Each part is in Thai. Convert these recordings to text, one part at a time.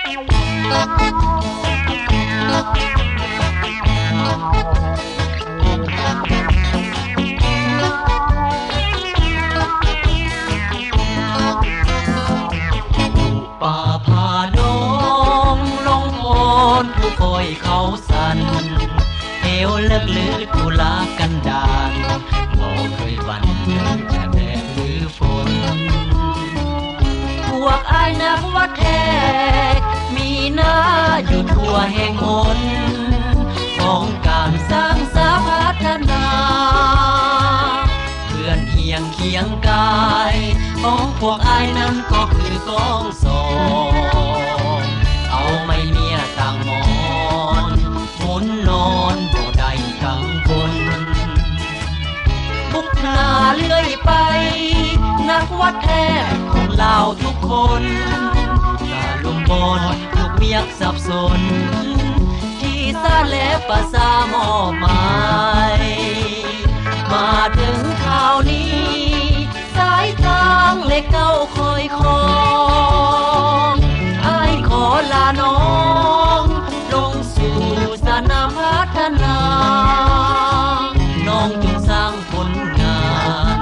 ป่าพาน้องลงโอนผู้คอยเขาสันเหวเลิกลือตุลากันดานบอกเคยวันจะแดดหรือฝนพวกอายนักวัดแทกมีหน้าอยู่ทั่วแห่งหนของการสร้างสาพัฒนาเพื่อนเฮียงเคียงกายของพวกอายนั้นก็คือกองสองเอาไม่เมียต่างมอนหมุนนอนบ่ได้กังวลบุกหน้าเลื่อยไปนักวัดแทกของเราทุกคนตาลุมบนลูกเมียกสับสนที่ซาและภาษามอบหมายมาถึงข่าวนี้สายทางเลขเก้าคอยคองอายขอลาน้องลงสู่สนามพัฒนาน้องจงสร้างผลงาน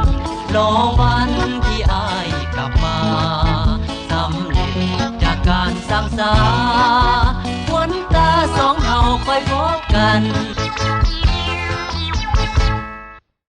รอวันที่อายกลับมาสำเร็จจากการสร้างสรรค์วันตาสองเฮาคอยพบกัน